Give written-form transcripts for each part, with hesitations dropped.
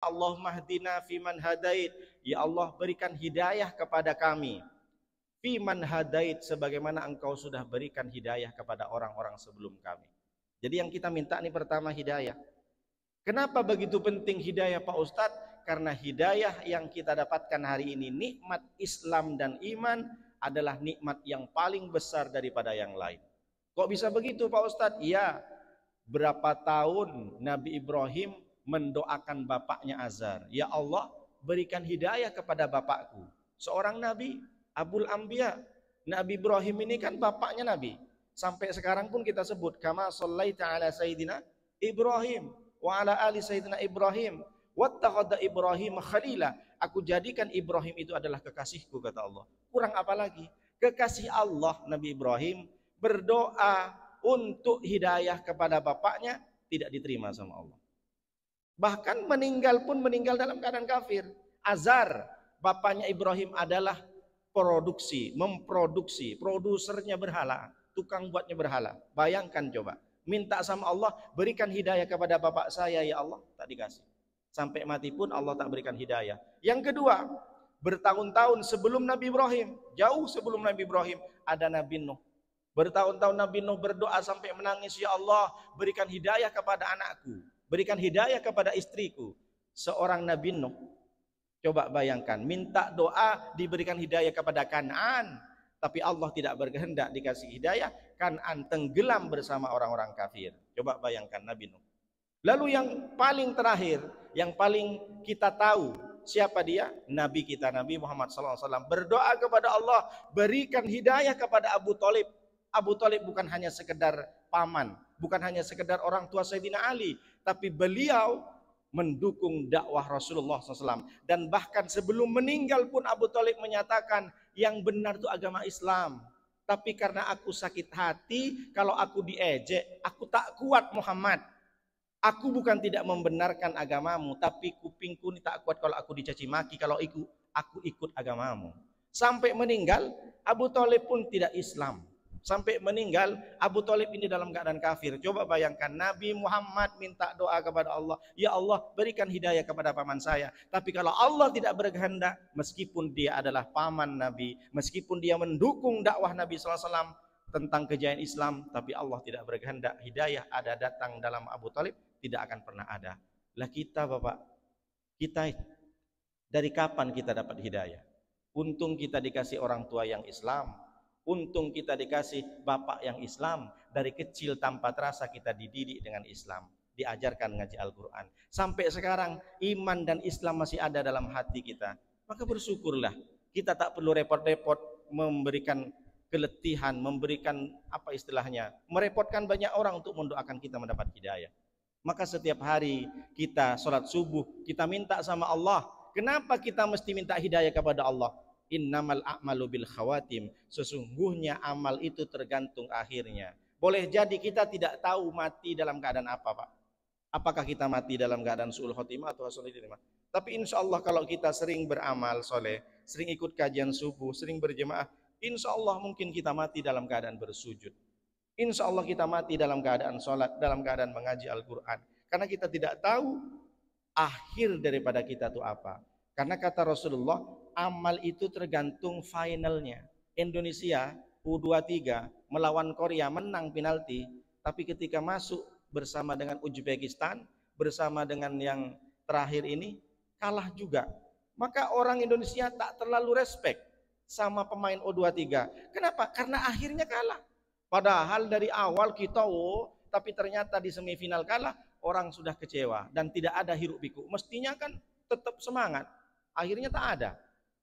Allahumma hdina fiman hadait. Ya Allah, berikan hidayah kepada kami. Fiman hadait, sebagaimana engkau sudah berikan hidayah kepada orang-orang sebelum kami. Jadi yang kita minta ini pertama hidayah. Kenapa begitu penting hidayah Pak Ustadz? Karena hidayah yang kita dapatkan hari ini, nikmat Islam dan iman adalah nikmat yang paling besar daripada yang lain. Kok bisa begitu Pak Ustadz? Iya, berapa tahun Nabi Ibrahim mendoakan bapaknya Azar. Ya Allah, berikan hidayah kepada bapakku. Seorang Nabi, Abul Anbiya. Nabi Ibrahim ini kan bapaknya Nabi. Sampai sekarang pun kita sebut, kama shallaita ala sayyidina Ibrahim wa ala ali sayyidina Ibrahim wattakhadha Ibrahim khalila. Aku jadikan Ibrahim itu adalah kekasihku, kata Allah. Kurang apa lagi? Kekasih Allah, Nabi Ibrahim berdoa untuk hidayah kepada bapaknya, tidak diterima sama Allah. Bahkan meninggal pun meninggal dalam keadaan kafir. Azar, bapaknya Ibrahim adalah memproduksi, produsernya berhala, tukang buatnya berhala. Bayangkan coba, minta sama Allah, berikan hidayah kepada bapak saya ya Allah, tak dikasih. Sampai mati pun Allah tak berikan hidayah. Yang kedua, bertahun-tahun sebelum Nabi Ibrahim, jauh sebelum Nabi Ibrahim, ada Nabi Nuh. Bertahun-tahun Nabi Nuh berdoa sampai menangis, ya Allah, berikan hidayah kepada anakku, berikan hidayah kepada istriku. Seorang Nabi Nuh, coba bayangkan, minta doa diberikan hidayah kepada Kan'an, tapi Allah tidak berkehendak dikasih hidayah. Kan'an tenggelam bersama orang-orang kafir. Coba bayangkan Nabi Nuh. Lalu yang paling terakhir, yang paling kita tahu, siapa dia? Nabi kita, Nabi Muhammad SAW berdoa kepada Allah, berikan hidayah kepada Abu Thalib. Abu Thalib bukan hanya sekedar paman, bukan hanya sekedar orang tua Sayyidina Ali, tapi beliau mendukung dakwah Rasulullah SAW. Dan bahkan sebelum meninggal pun Abu Thalib menyatakan, yang benar itu agama Islam. Tapi karena aku sakit hati, kalau aku diejek, aku tak kuat Muhammad. Aku bukan tidak membenarkan agamamu, tapi kupingku ini tak kuat kalau aku dicaci maki, kalau aku ikut agamamu. Sampai meninggal, Abu Thalib pun tidak Islam. Sampai meninggal, Abu Thalib ini dalam keadaan kafir. Coba bayangkan, Nabi Muhammad minta doa kepada Allah, ya Allah, berikan hidayah kepada paman saya. Tapi kalau Allah tidak berkehendak, meskipun dia adalah paman Nabi, meskipun dia mendukung dakwah Nabi SAW tentang kejayaan Islam, tapi Allah tidak berkehendak hidayah ada datang dalam Abu Thalib, tidak akan pernah ada. Lah kita Bapak, kita dari kapan kita dapat hidayah? Untung kita dikasih orang tua yang Islam, untung kita dikasih bapak yang Islam. Dari kecil tanpa terasa kita dididik dengan Islam, diajarkan ngaji Al-Quran. Sampai sekarang iman dan Islam masih ada dalam hati kita. Maka bersyukurlah, kita tak perlu repot-repot memberikan keletihan, memberikan apa istilahnya, merepotkan banyak orang untuk mendoakan kita mendapat hidayah. Maka setiap hari kita sholat subuh, kita minta sama Allah. Kenapa kita mesti minta hidayah kepada Allah? Innamal a'malu bil khawatim. Sesungguhnya amal itu tergantung akhirnya. Boleh jadi kita tidak tahu mati dalam keadaan apa, Pak. Apakah kita mati dalam keadaan su'ul khotimah atau hasanul khotimah? Tapi insya Allah kalau kita sering beramal soleh, sering ikut kajian subuh, sering berjemaah, insya Allah mungkin kita mati dalam keadaan bersujud. Insya Allah kita mati dalam keadaan sholat, dalam keadaan mengaji Al-Quran. Karena kita tidak tahu akhir daripada kita itu apa. Karena kata Rasulullah, amal itu tergantung finalnya. Indonesia U23 melawan Korea menang penalti, tapi ketika masuk bersama dengan Uzbekistan, bersama dengan yang terakhir ini, kalah juga. Maka orang Indonesia tak terlalu respect sama pemain U23. Kenapa? Karena akhirnya kalah. Padahal dari awal kita tapi ternyata di semifinal kalah, orang sudah kecewa dan tidak ada hiruk pikuk. Mestinya kan tetap semangat. Akhirnya tak ada.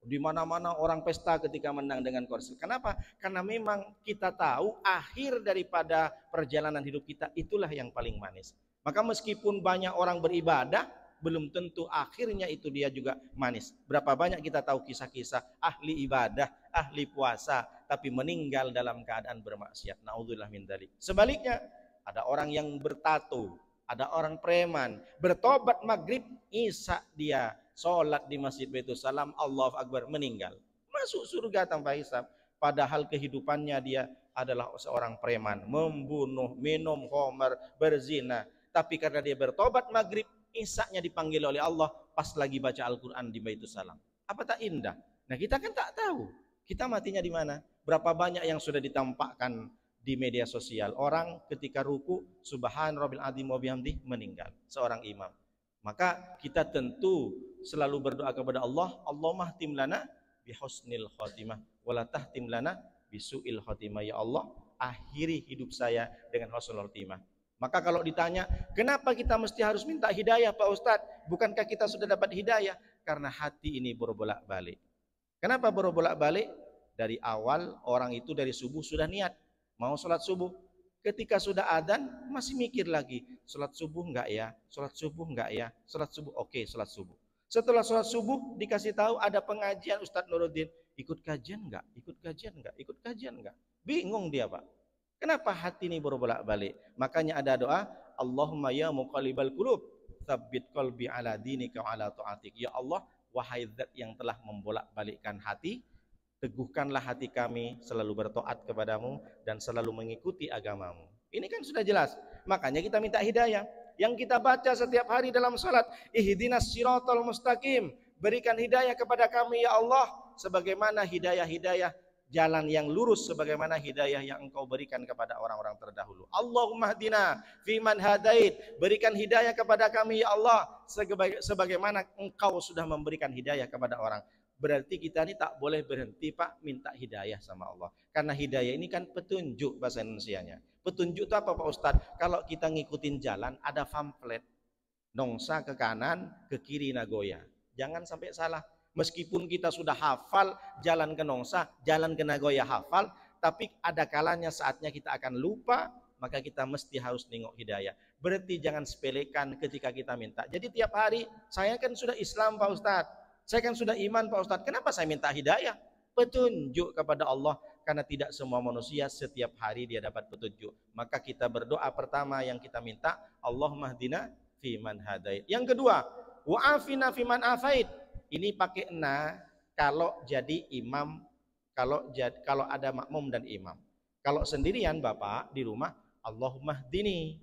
Di mana-mana orang pesta ketika menang dengan Korsel. Kenapa? Karena memang kita tahu akhir daripada perjalanan hidup kita itulah yang paling manis. Maka meskipun banyak orang beribadah, belum tentu akhirnya itu dia juga manis. Berapa banyak kita tahu kisah-kisah ahli ibadah, ahli puasa, tapi meninggal dalam keadaan bermaksiat. Naudzubillah min dzalik. Sebaliknya, ada orang yang bertato, ada orang preman, bertobat maghrib, isya dia sholat di Masjid Baitul Salam, Allahu Akbar, meninggal. Masuk surga tanpa hisab. Padahal kehidupannya dia adalah seorang preman, membunuh, minum khamar, berzina. Tapi karena dia bertobat maghrib, isaknya dipanggil oleh Allah, pas lagi baca Al-Quran di Baitus Salam. Apa tak indah? Nah kita kan tak tahu kita matinya di mana. Berapa banyak yang sudah ditampakkan di media sosial, orang ketika ruku subhan rabbil azim wa bihamdi meninggal, seorang imam. Maka kita tentu selalu berdoa kepada Allah, Allahumma htim lana bihusnil khotimah wala tahtim lana bisuil khotimah. Ya Allah, akhiri hidup saya dengan husnul khotimah. Maka kalau ditanya, kenapa kita mesti harus minta hidayah Pak Ustadz? Bukankah kita sudah dapat hidayah? Karena hati ini berbolak-balik. Kenapa berbolak-balik? Dari awal orang itu dari subuh sudah niat mau sholat subuh. Ketika sudah adzan masih mikir lagi, sholat subuh enggak ya? Sholat subuh enggak ya? Sholat subuh, oke, sholat subuh. Setelah sholat subuh dikasih tahu ada pengajian Ustadz Nuruddin. Ikut kajian enggak? Ikut kajian enggak? Ikut kajian enggak? Bingung dia Pak. Kenapa hati ini berbolak-balik? Makanya ada doa, Allahumma ya muqallibal qulub, tsabbit qalbi ala dinika wa ala ta'atik. Ya Allah, wahai zat yang telah membolak-balikkan hati, teguhkanlah hati kami selalu bertaat kepadamu dan selalu mengikuti agamamu. Ini kan sudah jelas. Makanya kita minta hidayah. Yang kita baca setiap hari dalam salat, ihdinas siratal mustaqim. Berikan hidayah kepada kami ya Allah, sebagaimana hidayah-hidayah jalan yang lurus, sebagaimana hidayah yang engkau berikan kepada orang-orang terdahulu. Allahumma hdina fiman hadait. Berikan hidayah kepada kami ya Allah, sebagaimana engkau sudah memberikan hidayah kepada orang. Berarti kita ini tak boleh berhenti Pak minta hidayah sama Allah. Karena hidayah ini kan petunjuk bahasa Indonesianya. Petunjuk itu apa Pak Ustadz? Kalau kita ngikutin jalan ada pamflet. Nongsa ke kanan, ke kiri Nagoya. Jangan sampai salah. Meskipun kita sudah hafal jalan ke Nongsa, jalan ke Nagoya hafal, tapi ada kalanya saatnya kita akan lupa, maka kita mesti harus nengok hidayah. Berarti jangan sepelekan ketika kita minta. Jadi tiap hari, saya kan sudah Islam Pak Ustadz, saya kan sudah iman Pak Ustadz, kenapa saya minta hidayah? Petunjuk kepada Allah, karena tidak semua manusia setiap hari dia dapat petunjuk. Maka kita berdoa pertama yang kita minta, Allahumma hdina fiman hadait. Yang kedua, wa'afina fiman afait. Ini pakai na kalau jadi imam, kalau ada makmum dan imam. Kalau sendirian Bapak di rumah, Allahumma hdini